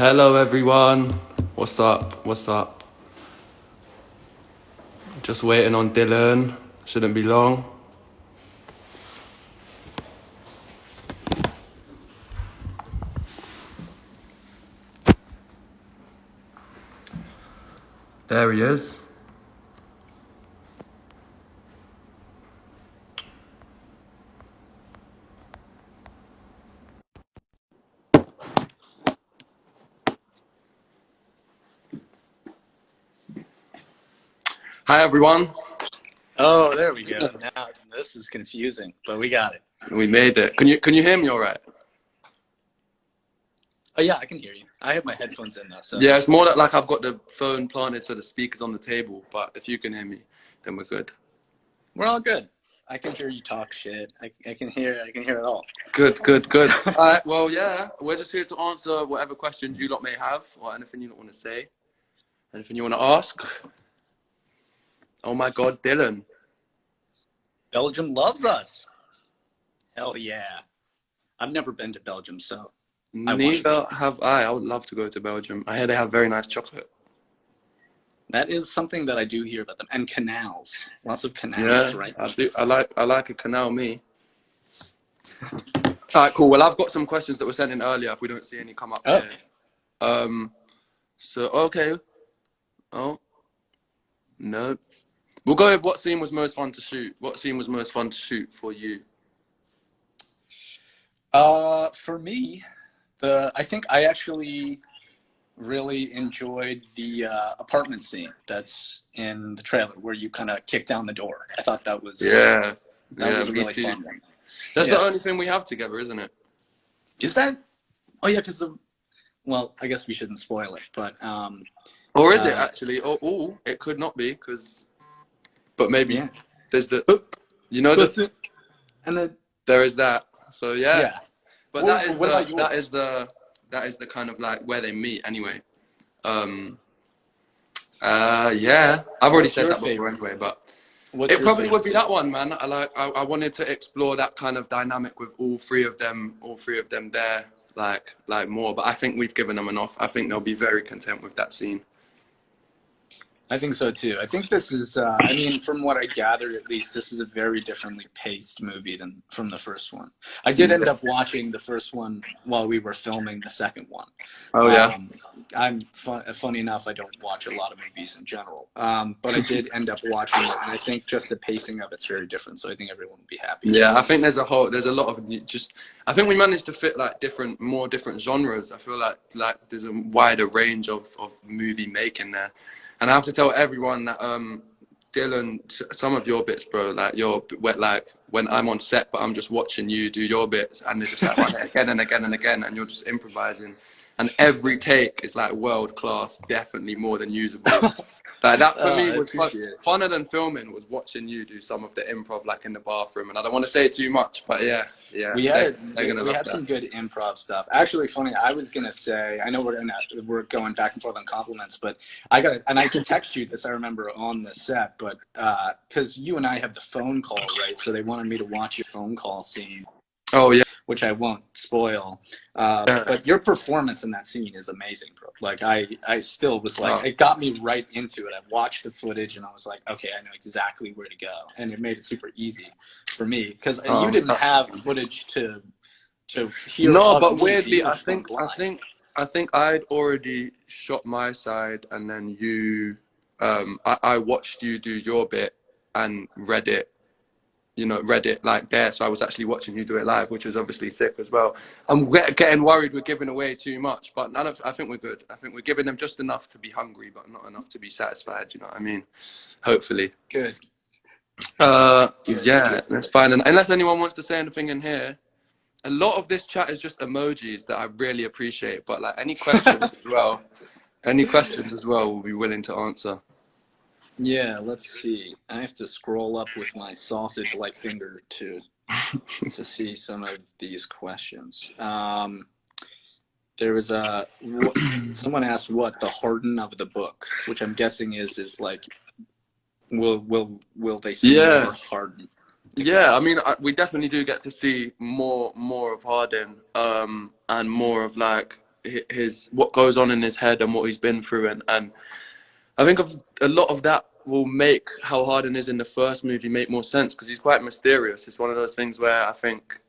Hello everyone. What's up? What's up? Just waiting on Dylan. Shouldn't be long. There he is. Hi everyone. Oh, there we go. Now this is confusing, but we got it. We made it. Can you hear me all right? Oh yeah, I can hear you. I have my headphones in now, so Yeah, it's more that like I've got the phone planted so the speaker's on the table, but if you can hear me, then we're good. we're all good. I can hear you talk shit. I can hear it all. Good. All right, well, yeah, we're just here to answer whatever questions you lot may have or anything you don't want to say, anything you want to ask. Oh my God, Dylan. Belgium loves us. Hell yeah. I've never been to Belgium, so Neither have I. I would love to go to Belgium. I hear they have very nice chocolate. that is something that I do hear about them. And canals. Lots of canals, Yeah, right? I do. I like a canal, me. All right, cool. Well, I've got some questions that were sent in earlier. If we don't see any come up here. So okay. Oh, no. We'll go with what scene was most fun to shoot. What scene was most fun to shoot for you? For me, I think I actually really enjoyed the apartment scene that's in the trailer where you kind of kick down the door. I thought that was Yeah. that was a Me really too. fun one. That's Yeah. the only thing we have together, isn't it? Is that? Oh yeah, because well, I guess we shouldn't spoil it, but Or is it actually? Oh, it could not be but maybe yeah. there's the, But, you know, and then there is that. So yeah. But what about yours? that is the kind of like where they meet anyway. Yeah, I've already said that before anyway, but it probably would be that one, man. I wanted to explore that kind of dynamic with all three of them there, like more. But I think we've given them enough. I think they'll be very content with that scene. I think so too. I think this is, I mean, from what I gathered, at least, this is a very differently paced movie than from the first one. I did end up watching the first one while we were filming the second one. Oh yeah. Funny enough, I don't watch a lot of movies in general, but I did end up watching it, and I think just the pacing of it's very different. So I think everyone will be happy. Yeah, I think there's a lot of I think we managed to fit like more different genres. I feel like there's a wider range of movie making there. And I have to tell everyone that, Dylan, some of your bits, bro, like like when I'm on set, but I'm just watching you do your bits, and they're just like run it again and again and again, and you're just improvising, and every take is like world class, definitely more than usable. Like that for me was funner than filming. Was watching you do some of the improv, like in the bathroom, and I don't want to say too much, but yeah. We had some good improv stuff. Actually, funny. I was gonna say, I know we're going back and forth on compliments, but I can text you this. I remember on the set, but because you and I have the phone call, right? So they wanted me to watch your phone call scene. Oh yeah. Which I won't spoil, but your performance in that scene is amazing, bro. Like I still was like, it got me right into it. I watched the footage and I was like, okay, I know exactly where to go, and it made it super easy for me because you didn't have footage to hear. No, but weirdly, I think I'd already shot my side, and then you, I watched you do your bit and read it like there. So I was actually watching you do it live, which was obviously sick as well. I'm getting worried we're giving away too much, but I think we're good. I think we're giving them just enough to be hungry, but not enough to be satisfied. You know what I mean? Hopefully. Good. Yeah, that's fine. And unless anyone wants to say anything in here, a lot of this chat is just emojis that I really appreciate. But like any questions as well, we'll be willing to answer. Yeah, let's see. I have to scroll up with my sausage-like finger to see some of these questions. There was someone asked what the harden of the book, which I'm guessing is like, will they see more Harden? Yeah, I mean, we definitely do get to see more of Harden, and more of like his what goes on in his head and what he's been through, and I think a lot of that will make how Harden is in the first movie make more sense, because he's quite mysterious. It's one of those things where I think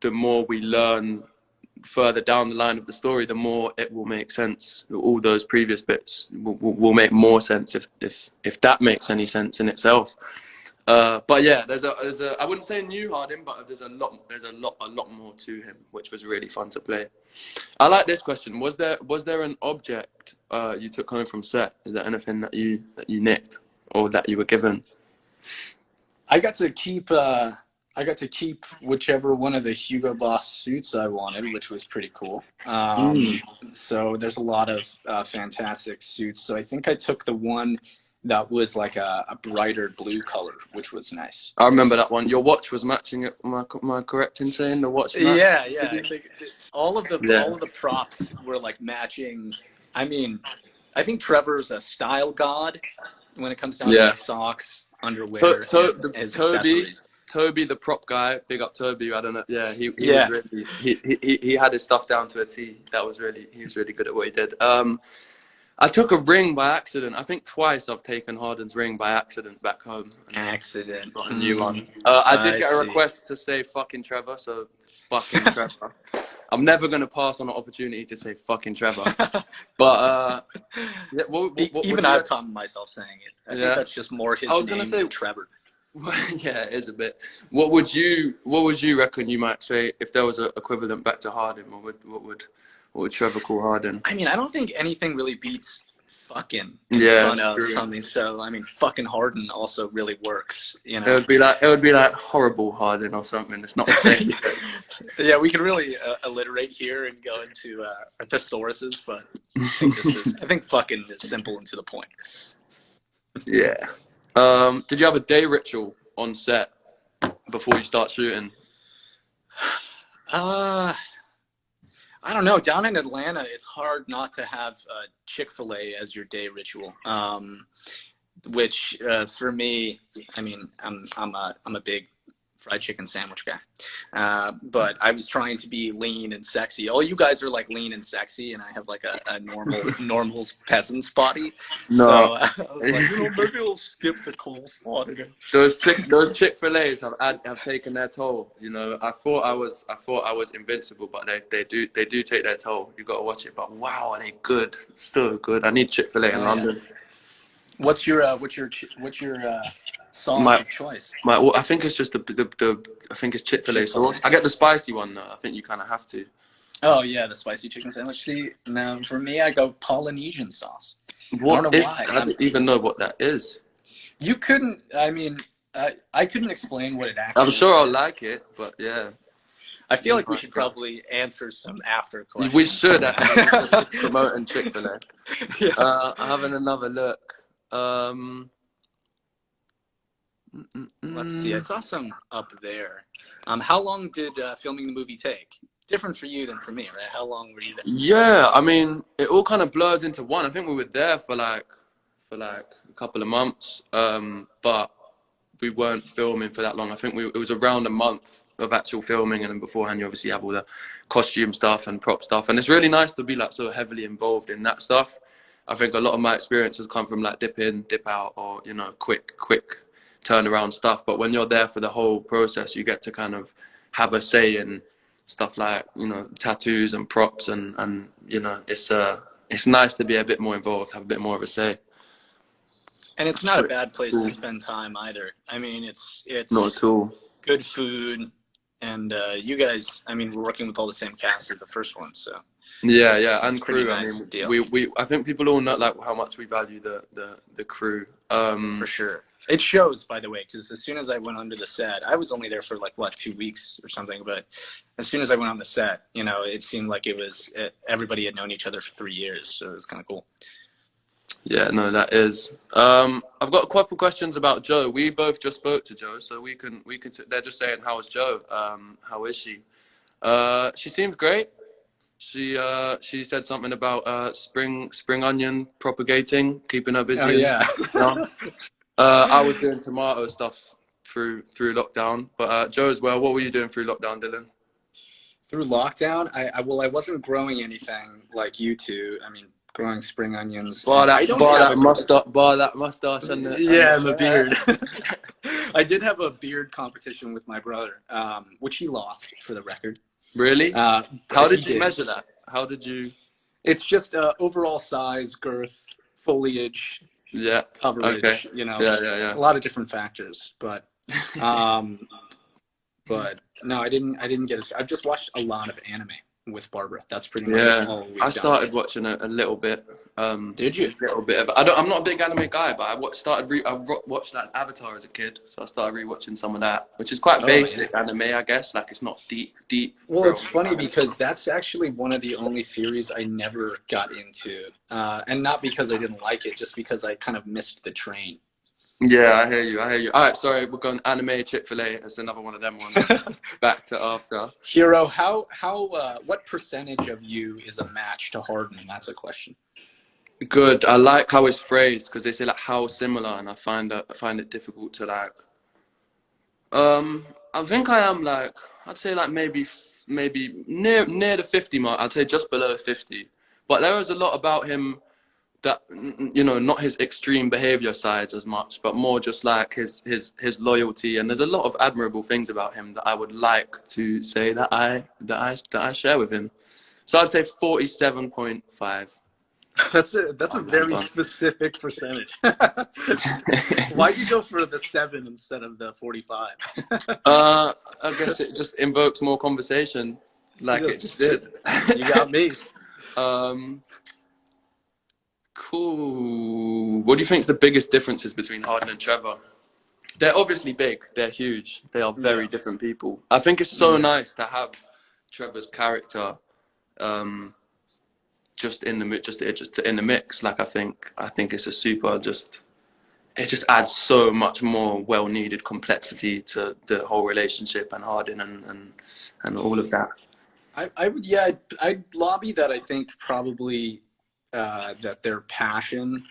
the more we learn further down the line of the story, the more it will make sense. All those previous bits will make more sense if that makes any sense in itself. But yeah, there's a I wouldn't say new Harden, but there's a lot more to him, which was really fun to play. I like this question. Was there an object you took home from set? Is there anything that you nicked or that you were given? I got to keep whichever one of the Hugo Boss suits I wanted, which was pretty cool. So there's a lot of fantastic suits. So I think I took the one that was like a brighter blue color, which was nice. I remember that one. Your watch was matching it. Am I correct in saying the watch matched? Yeah. I think all of the props were like matching. I mean, I think Trevor's a style god when it comes down to like socks, underwear, and accessories. Toby, the prop guy, big up Toby. I don't know. Yeah, he was really, he had his stuff down to a T. He was really good at what he did. I took a ring by accident. I think twice I've taken Harden's ring by accident back home. Accident. Got a new one. I did get a request to say fucking Trevor, so fucking Trevor. I'm never going to pass on an opportunity to say fucking Trevor. But even I've caught myself saying it. I think that's just more his name than Trevor. Yeah, it is a bit. What would you reckon you might say if there was an equivalent back to Harden? What would Trevor call Harden? I mean, I don't think anything really beats fucking in front of something. So I mean, fucking Harden also really works. You know, it would be like horrible Harden or something. It's not the same. Yeah, we could really alliterate here and go into thesauruses, but I think fucking is simple and to the point. Yeah. Did you have a day ritual on set before you start shooting? I don't know. Down in Atlanta, it's hard not to have Chick-fil-A as your day ritual. Which for me, I mean, I'm a big fried chicken sandwich guy. But I was trying to be lean and sexy. All you guys are like lean and sexy, and I have like a normal peasant's body. No. So I was like, maybe I'll skip the coleslaw today. Those Chick-fil-A's have taken their toll. You know, I thought I was invincible, but they do take their toll. You got to watch it. But wow, are they good? So good. I need Chick-fil-A in London. What's your sauce of choice? I think it's just I think it's Chick-fil-A sauce. I get the spicy one though. I think you kind of have to. Oh yeah, the spicy chicken sandwich. See, now for me, I go Polynesian sauce. I don't know why. I don't even know what that is. You couldn't. I mean, I couldn't explain what it actually. I'm sure I'll like it, but yeah. I feel like we should probably answer some after questions. We should promoting Chick-fil-A. Yeah. Having another look. Let's see. I saw some up there. How long did filming the movie take? Different for you than for me, right? How long were you there? Yeah, I mean, it all kind of blurs into one. I think we were there for like a couple of months, but we weren't filming for that long. I think it was around a month of actual filming, and then beforehand you obviously have all the costume stuff and prop stuff, and it's really nice to be like so heavily involved in that stuff. I think a lot of my experiences come from like dip in, dip out, or you know, quick turnaround stuff. But when you're there for the whole process, you get to kind of have a say in stuff like, you know, tattoos and props, and you know, it's nice to be a bit more involved, have a bit more of a say. And it's not a bad place to spend time either. I mean, it's not at all. Good food, and you guys, I mean, we're working with all the same cast as the first one, so. Yeah, and crew. Nice I mean, I think people all know like how much we value the crew. For sure. It shows, by the way, because as soon as I went onto the set, I was only there for like 2 weeks or something, but as soon as I went on the set, you know, it seemed like everybody had known each other for 3 years, so it was kind of cool. Yeah, no, that is. I've got a couple questions about Joe. We both just spoke to Joe, so we can. They're just saying, "How is Joe? How is she?" She seems great. She said something about spring onion propagating, keeping her busy. Oh yeah. I was doing tomato stuff through lockdown, but Joe as well. What were you doing through lockdown, Dylan? Through lockdown, I wasn't growing anything like you two. I mean, growing spring onions, and I don't have a bar that mustache and yeah, and the beard. I did have a beard competition with my brother, which he lost for the record. Really? But How he did you measure that? How did you? It's just overall size, girth, foliage, Yeah. coverage. Okay. You know, Yeah. a lot of different factors. But but no, I didn't get it. I've just watched a lot of anime with Barbara. That's pretty much all we've done. I started watching a little bit. Did you? A little bit of. I'm not a big anime guy, but I watched like Avatar as a kid, so I started rewatching some of that, which is quite basic anime, I guess. Like it's not deep. Well, it's funny because that's actually one of the only series I never got into, and not because I didn't like it, just because I kind of missed the train. Yeah, I hear you. All right, sorry, we're going anime Chick-fil-A. That's another one of them ones. Back to after. Hero, what percentage of you is a match to Harden? That's a question. Good. I like how it's phrased because they say like how similar, and I find it difficult to like. I think I am like I'd say like maybe near the 50 mark. I'd say just below 50. But there is a lot about him that not his extreme behavior sides as much, but more just like his loyalty, and there's a lot of admirable things about him that I would like to say that I share with him. So I'd say 47.5. That's a very specific percentage. Why'd you go for the 7 instead of the 45? I guess it just invokes more conversation, like it just did. You got me. Cool. What do you think is the biggest differences between Harden and Trevor? They're obviously big. They're huge. They are very different people. I think it's so nice to have Trevor's character, just in the mix. Like I think it's a super it just adds so much more well-needed complexity to the whole relationship and Harden and all of that. I'd lobby that. I think probably that their passion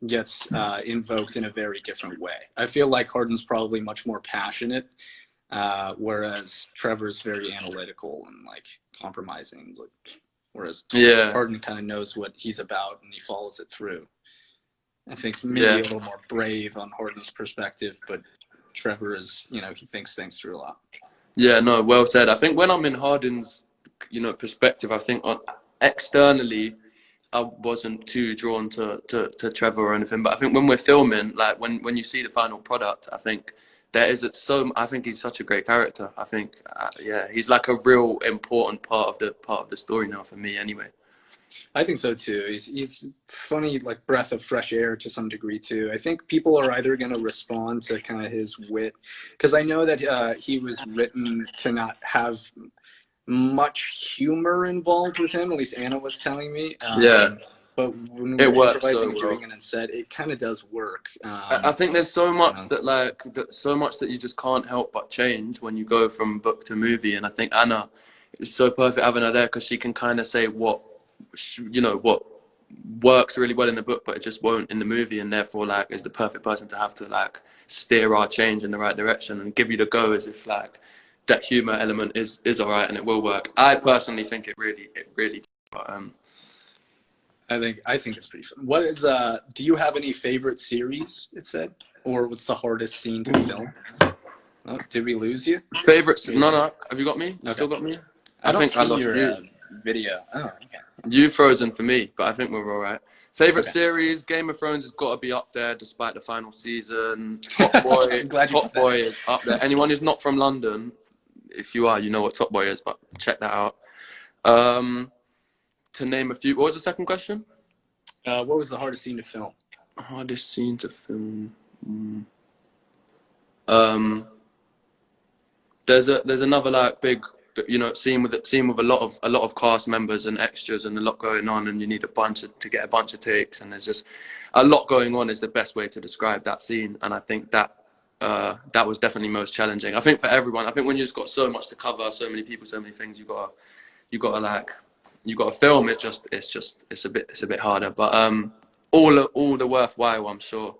gets invoked in a very different way. I feel like Harden's probably much more passionate, whereas Trevor's very analytical and like compromising. Whereas Harden kind of knows what he's about and he follows it through. I think maybe a little more brave on Harden's perspective, but Trevor is, he thinks things through a lot. Yeah, no, well said. I think when I'm in Harden's, perspective, I think externally, I wasn't too drawn to Trevor or anything, but I think when we're filming, like when you see the final product, I think I think he's such a great character. I think, he's like a real important part of the story now for me, anyway. I think so too. He's funny, like breath of fresh air to some degree too. I think people are either going to respond to kind of his wit, because I know that he was written to not have much humor involved with him. At least Anna was telling me. But when we're improvising and doing it instead, it kind of does work. I think there's so much that you just can't help but change when you go from book to movie. And I think Anna is so perfect having her there because she can kind of say what works really well in the book, but it just won't in the movie, and therefore like is the perfect person to have to like steer our change in the right direction and give you the go as if like that humor element is all right and it will work. I personally think it really. But, I think it's pretty fun. What is do you have any favorite series, it said? Or what's the hardest scene to film? Oh, did we lose you? Favorites? No. Have you got me? You still got me? I don't think I lost your video. Oh, okay. You frozen for me, but I think we're all right. Favorite series? Game of Thrones has got to be up there despite the final season. Top Boy, Top Boy is up there. Anyone who's not from London, if you are, you know what Top Boy is, but check that out. To name a few. What was the second question? What was the hardest scene to film? Hardest scene to film. There's another like big, scene with a lot of cast members and extras and a lot going on, and you need to get a bunch of takes, and there's just a lot going on is the best way to describe that scene. And I think that was definitely most challenging. I think for everyone. I think when you just got so much to cover, so many people, so many things, you got to film. It's a bit harder, but all the worthwhile, I'm sure.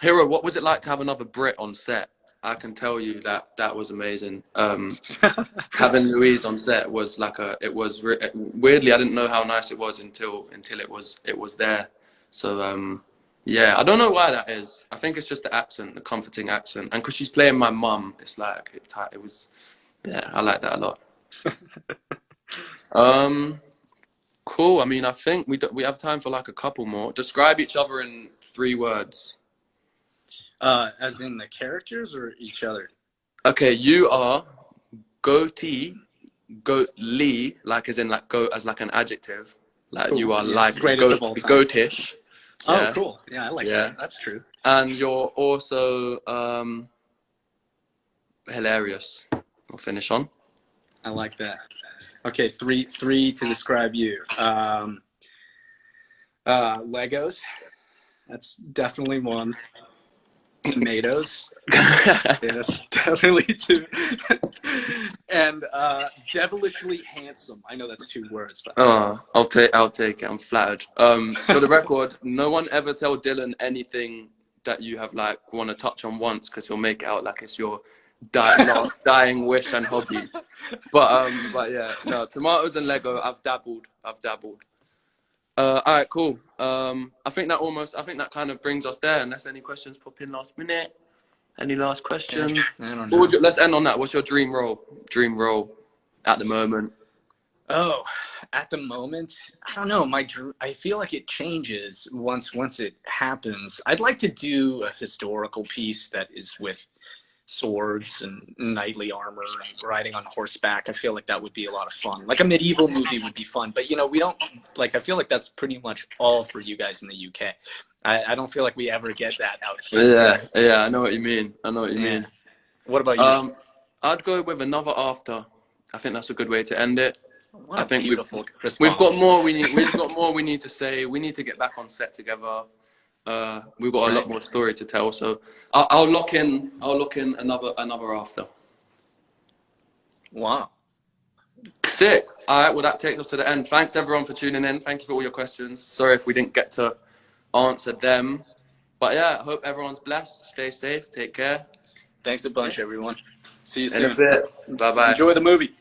Hero, what was it like to have another Brit on set? I can tell you that that was amazing. Having Louise on set was like weirdly, I didn't know how nice it was until it was there. So yeah, I don't know why that is. I think it's just the accent, the comforting accent, and because she's playing my mum, it's like it was. Yeah, I like that a lot. Cool. I mean, I think we have time for like a couple more. Describe each other in 3 words. As in the characters or each other? Okay, you are goatee, goatly, like as in like goat as like an adjective. Like Cool. you are Yeah. like Greatest of all time. goatish. Oh, Yeah. cool. Yeah, I like that. That's true. And you're also hilarious. We'll finish on. I like that. Okay, three to describe you. Legos. That's definitely one. Tomatoes. Yeah, that's definitely 2. And devilishly handsome. I know that's 2 words, but I'll take it. I'm flattered. For the record, no one ever tell Dylan anything that you have like want to touch on once, because he'll make it out like it's your dying wish and hobby. But yeah, no, tomatoes and Lego. I've dabbled. All right, cool. I think that kind of brings us there. Unless any questions pop in last minute. Any last questions? I don't know. Let's end on that. What's your dream role? At the moment. Oh, at the moment, I don't know. I feel like it changes once it happens. I'd like to do a historical piece that is with swords and knightly armor and riding on horseback. I feel like that would be a lot of fun. Like a medieval movie would be fun, but we don't like. I feel like that's pretty much all for you guys in the UK. I don't feel like we ever get that out here. Yeah, I know what you mean. Mean. What about you? I'd go with Another After. I think that's a good way to end it. What a I think beautiful response. we've got more. We've got more we need to say. We need to get back on set together. We've got a lot more story to tell. So I'll lock in Another After. Wow. Sick. All right. Well, that takes us to the end. Thanks everyone for tuning in. Thank you for all your questions. Sorry if we didn't get to answer them. But yeah, I hope everyone's blessed. Stay safe. Take care. Thanks a bunch, everyone. See you soon. In a bit. Bye-bye. Enjoy the movie.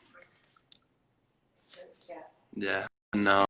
Yeah. No.